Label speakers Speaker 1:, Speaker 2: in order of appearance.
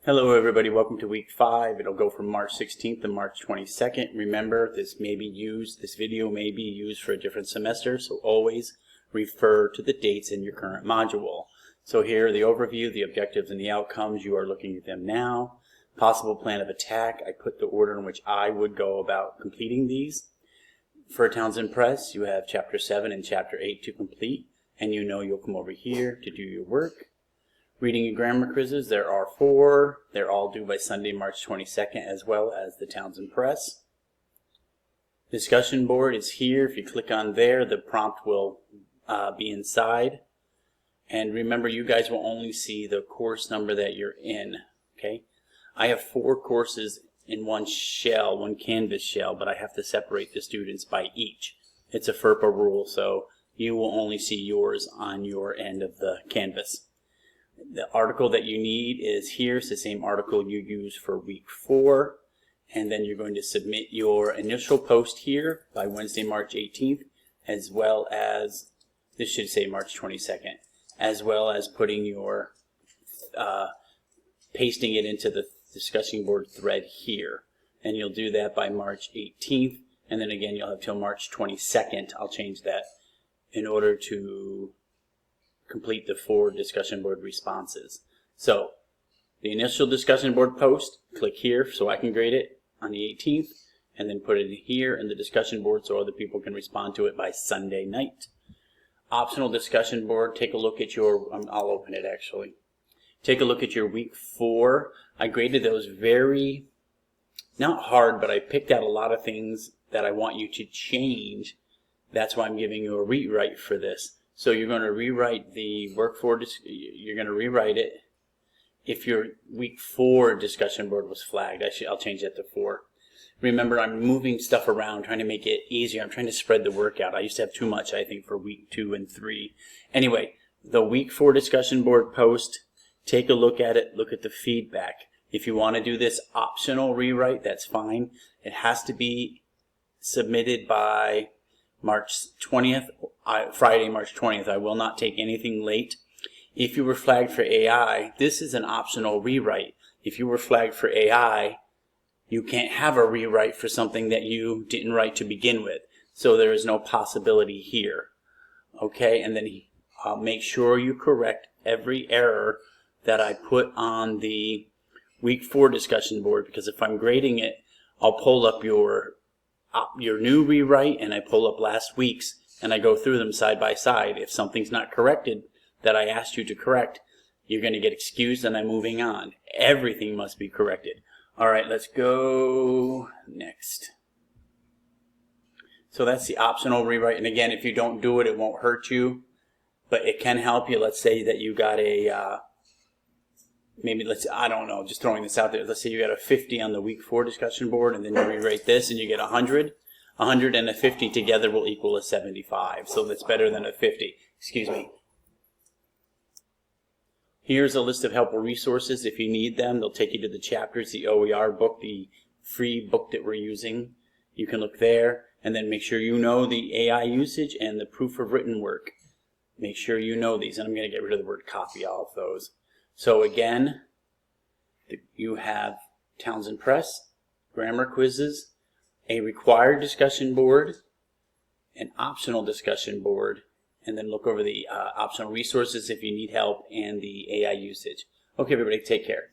Speaker 1: Hello everybody, welcome to week 5. It'll go from March 16th to March 22nd. Remember, this video may be used for a different semester, so always refer to the dates in your current module. So here, the overview, the objectives, and the outcomes. You are looking at them now. Possible plan of attack. I put the order in which I would go about completing these. For Townsend Press, you have Chapter 7 and Chapter 8 to complete, and you know you'll come over here to do your work. Reading and grammar quizzes, there are 4. They're all due by Sunday, March 22nd, as well as the Townsend Press. Discussion board is here. If you click on there, the prompt will be inside. And remember, you guys will only see the course number that you're in. Okay? I have 4 courses in one Canvas shell, but I have to separate the students by each. It's a FERPA rule, so you will only see yours on your end of the Canvas. The article that you need is here. It's the same article you use for week 4. And then you're going to submit your initial post here by Wednesday, March 18th, as well as, this should say March 22nd, as well as putting your, pasting it into the discussion board thread here. And you'll do that by March 18th. And then again, you'll have till March 22nd. I'll change that in order to complete the 4 discussion board responses. So the initial discussion board post, click here so I can grade it on the 18th, and then put it here in the discussion board so other people can respond to it by Sunday night. Optional discussion board, take a look at your, I'll open it actually. Take a look at your week 4. I graded those very, not hard, but I picked out a lot of things that I want you to change. That's why I'm giving you a rewrite for this. So you're going to rewrite the work for, you're going to rewrite it. If your week 4 discussion board was flagged, I'll change that to 4. Remember, I'm moving stuff around, trying to make it easier. I'm trying to spread the work out. I used to have too much, I think, for week 2 and 3. Anyway, the week 4 discussion board post, take a look at it, look at the feedback. If you want to do this optional rewrite, that's fine. It has to be submitted by March 20th, Friday, March 20th. I will not take anything late. If you were flagged for AI, this is an optional rewrite. If you were flagged for AI, you can't have a rewrite for something that you didn't write to begin with. So there is no possibility here. Okay, and then make sure you correct every error that I put on the week 4 discussion board, because if I'm grading it, I'll pull up your new rewrite and I pull up last week's and I go through them side by side. If something's not corrected that I asked you to correct, you're going to get excused and I'm moving on. Everything must be corrected. Alright, let's go next. So that's the optional rewrite, and again, if you don't do it, it won't hurt you, but it can help you. Let's say that you got a maybe I don't know, just throwing this out there. Let's say you got a 50 on the week 4 discussion board, and then you rewrite this and you get 100. 100 and a 50 together will equal a 75. So that's better than a 50. Excuse me. Here's a list of helpful resources if you need them. They'll take you to the chapters, the OER book, the free book that we're using. You can look there, and then make sure you know the AI usage and the proof of written work. Make sure you know these, and I'm going to get rid of the word copy, all of those. So again, you have Townsend Press, grammar quizzes, a required discussion board, an optional discussion board, and then look over the optional resources if you need help, and the AI usage. Okay, everybody, take care.